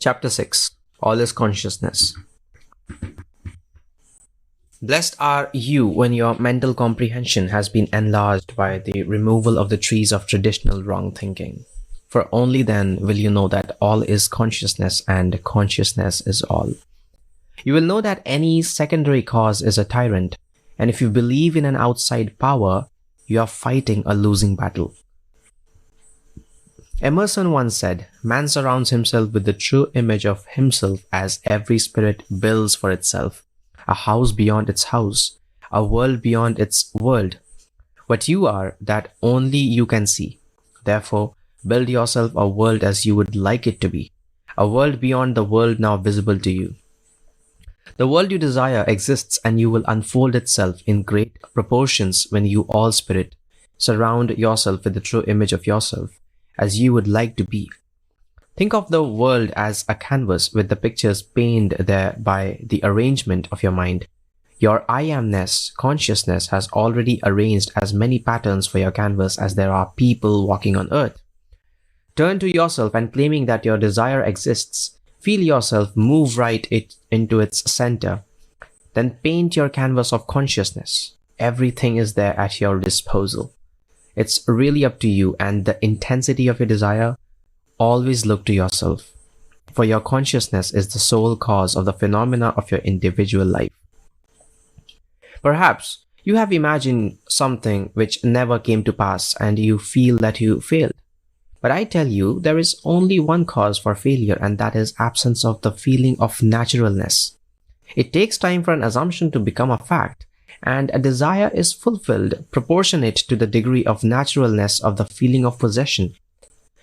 Chapter 6. All is Consciousness. Blessed are you when your mental comprehension has been enlarged by the removal of the trees of traditional wrong thinking. For only then will you know that all is consciousness and consciousness is all. You will know that any secondary cause is a tyrant, and if you believe in an outside power, you are fighting a losing battle. Emerson once said, "Man surrounds himself with the true image of himself as every spirit builds for itself, a house beyond its house, a world beyond its world. What you are, that only you can see. Therefore, build yourself a world as you would like it to be, a world beyond the world now visible to you. The world you desire exists and you will unfold itself in great proportions when you, all spirit, surround yourself with the true image of yourself, as you would like to be. Think of the world as a canvas with the pictures painted there by the arrangement of your mind. Your I amness, consciousness, has already arranged as many patterns for your canvas as there are people walking on earth. Turn to yourself and claiming that your desire exists, feel yourself move right into its center. Then paint your canvas of consciousness. Everything is there at your disposal. It's really up to you and the intensity of your desire. Always look to yourself, for your consciousness is the sole cause of the phenomena of your individual life. Perhaps you have imagined something which never came to pass and you feel that you failed. But I tell you, there is only one cause for failure, and that is absence of the feeling of naturalness. It takes time for an assumption to become a fact, and a desire is fulfilled proportionate to the degree of naturalness of the feeling of possession.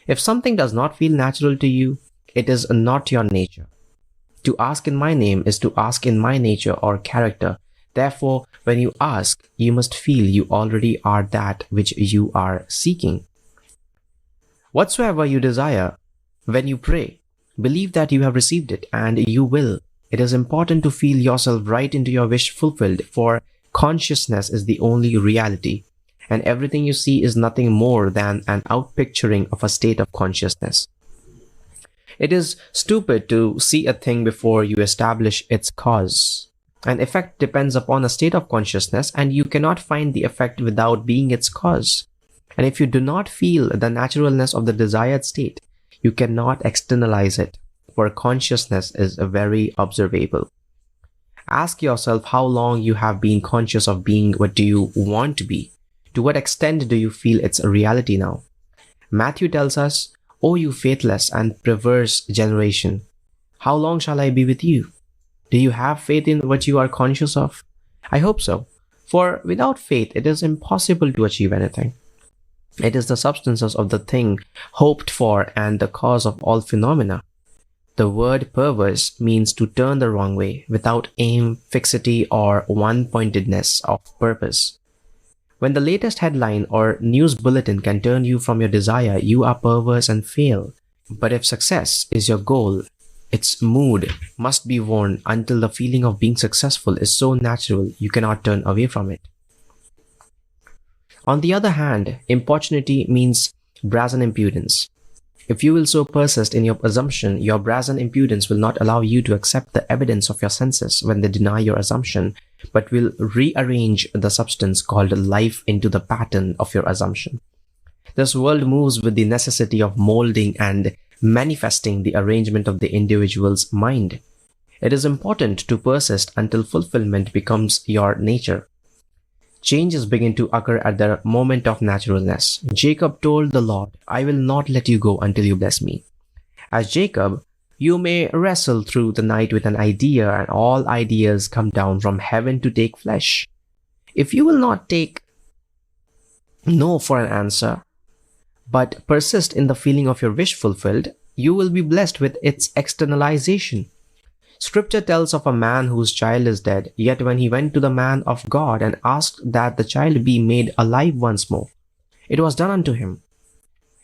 If something does not feel natural to you, it is not your nature. To ask in my name is to ask in my nature or character. Therefore, when you ask, you must feel you already are that which you are seeking. Whatsoever you desire, when you pray, believe that you have received it, and you will. It is important to feel yourself right into your wish fulfilled, for consciousness is the only reality, and everything you see is nothing more than an outpicturing of a state of consciousness. It is stupid to see a thing before you establish its cause. An effect depends upon a state of consciousness, and you cannot find the effect without being its cause. And if you do not feel the naturalness of the desired state, you cannot externalize it, for consciousness is very observable. Ask yourself how long you have been conscious of being what do you want to be. To what extent do you feel its reality now? Matthew tells us, "O you faithless and perverse generation, how long shall I be with you?" Do you have faith in what you are conscious of? I hope so, for without faith it is impossible to achieve anything. It is the substances of the thing hoped for and the cause of all phenomena. The word perverse means to turn the wrong way, without aim, fixity, or one-pointedness of purpose. When the latest headline or news bulletin can turn you from your desire, you are perverse and fail. But if success is your goal, its mood must be worn until the feeling of being successful is so natural you cannot turn away from it. On the other hand, importunity means brazen impudence. If you will so persist in your assumption, your brazen impudence will not allow you to accept the evidence of your senses when they deny your assumption, but will rearrange the substance called life into the pattern of your assumption. This world moves with the necessity of molding and manifesting the arrangement of the individual's mind. It is important to persist until fulfillment becomes your nature. Changes begin to occur at the moment of naturalness. Jacob told the Lord, "I will not let you go until you bless me." As Jacob, you may wrestle through the night with an idea, and all ideas come down from heaven to take flesh. If you will not take no for an answer, but persist in the feeling of your wish fulfilled, you will be blessed with its externalization. Scripture tells of a man whose child is dead, yet when he went to the man of God and asked that the child be made alive once more, it was done unto him.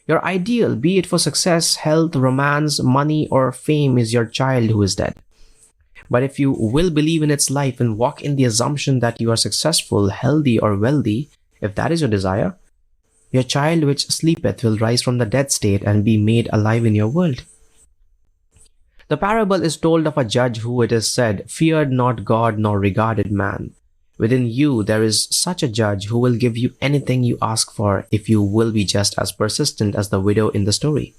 Your ideal, be it for success, health, romance, money, or fame, is your child who is dead. But if you will believe in its life and walk in the assumption that you are successful, healthy, or wealthy, if that is your desire, your child which sleepeth will rise from the dead state and be made alive in your world. The parable is told of a judge who, it is said, feared not God nor regarded man. Within you there is such a judge who will give you anything you ask for if you will be just as persistent as the widow in the story.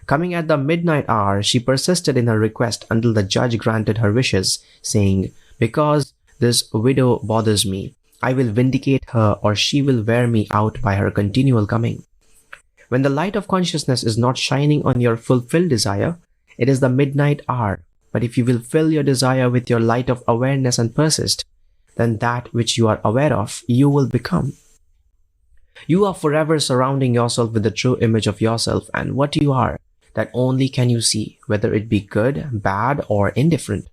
Coming at the midnight hour, she persisted in her request until the judge granted her wishes, saying, "Because this widow bothers me, I will vindicate her, or she will wear me out by her continual coming." When the light of consciousness is not shining on your fulfilled desire, it is the midnight hour. But if you will fill your desire with your light of awareness and persist, then that which you are aware of, you will become. You are forever surrounding yourself with the true image of yourself, and what you are, that only can you see, whether it be good, bad, or indifferent.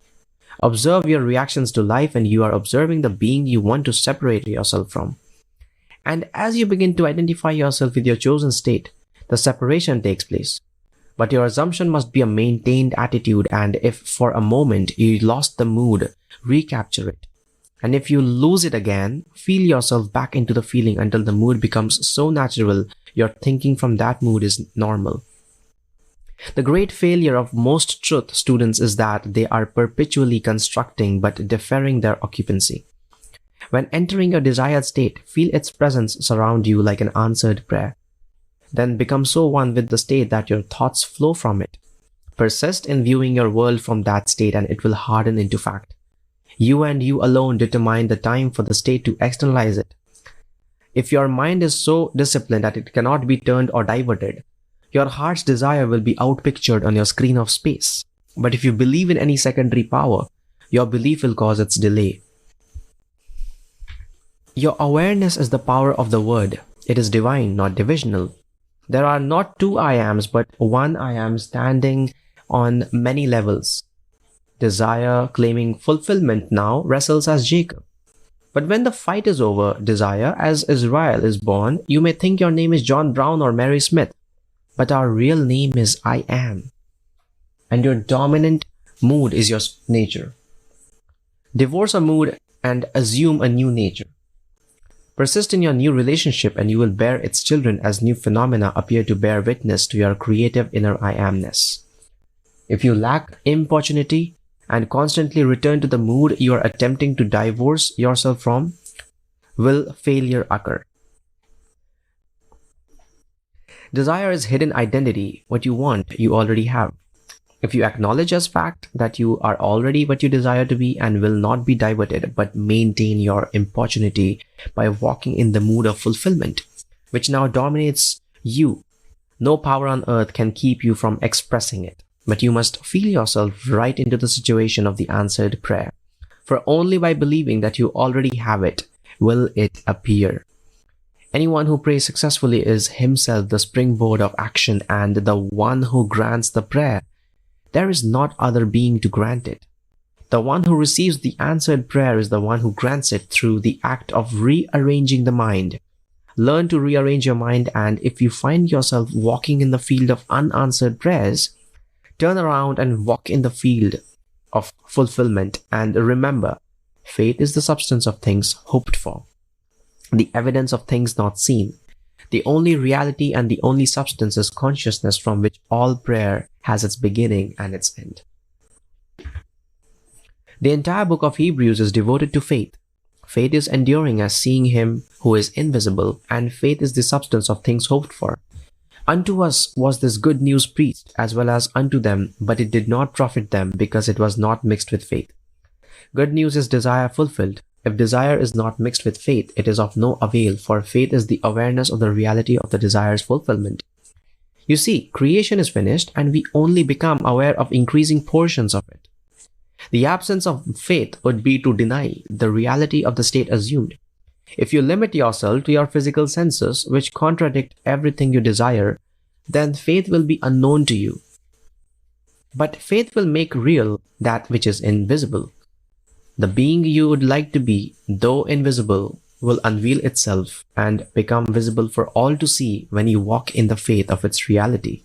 Observe your reactions to life, and you are observing the being you want to separate yourself from. And as you begin to identify yourself with your chosen state, the separation takes place. But your assumption must be a maintained attitude, and if for a moment you lost the mood, recapture it. And if you lose it again, feel yourself back into the feeling until the mood becomes so natural, your thinking from that mood is normal. The great failure of most truth students is that they are perpetually constructing but deferring their occupancy. When entering your desired state, feel its presence surround you like an answered prayer. Then become so one with the state that your thoughts flow from it. Persist in viewing your world from that state, and it will harden into fact. You and you alone determine the time for the state to externalize it. If your mind is so disciplined that it cannot be turned or diverted, your heart's desire will be outpictured on your screen of space. But if you believe in any secondary power, your belief will cause its delay. Your awareness is the power of the word. It is divine, not divisional. There are not two I ams, but one I am standing on many levels. Desire, claiming fulfillment now, wrestles as Jacob. But when the fight is over, desire, as Israel, is born, you may think your name is John Brown or Mary Smith, but our real name is I am. And your dominant mood is your nature. Divorce a mood and assume a new nature. Persist in your new relationship, and you will bear its children as new phenomena appear to bear witness to your creative inner I amness. If you lack importunity and constantly return to the mood you are attempting to divorce yourself from, will failure occur. Desire is hidden identity. What you want, you already have. If you acknowledge as fact that you are already what you desire to be and will not be diverted, but maintain your importunity by walking in the mood of fulfillment, which now dominates you, no power on earth can keep you from expressing it. But you must feel yourself right into the situation of the answered prayer. For only by believing that you already have it will it appear. Anyone who prays successfully is himself the springboard of action and the one who grants the prayer. There is not other being to grant it. The one who receives the answered prayer is the one who grants it through the act of rearranging the mind. Learn to rearrange your mind, and if you find yourself walking in the field of unanswered prayers, turn around and walk in the field of fulfillment. And remember, faith is the substance of things hoped for, the evidence of things not seen. The only reality and the only substance is consciousness, from which all prayer has its beginning and its end. The entire book of Hebrews is devoted to faith. Faith is enduring as seeing him who is invisible, and faith is the substance of things hoped for. Unto us was this good news preached, as well as unto them, but it did not profit them, because it was not mixed with faith. Good news is desire fulfilled. If desire is not mixed with faith, it is of no avail, for faith is the awareness of the reality of the desire's fulfillment. You see, creation is finished, and we only become aware of increasing portions of it. The absence of faith would be to deny the reality of the state assumed. If you limit yourself to your physical senses, which contradict everything you desire, then faith will be unknown to you. But faith will make real that which is invisible. The being you would like to be, though invisible, will unveil itself and become visible for all to see when you walk in the faith of its reality.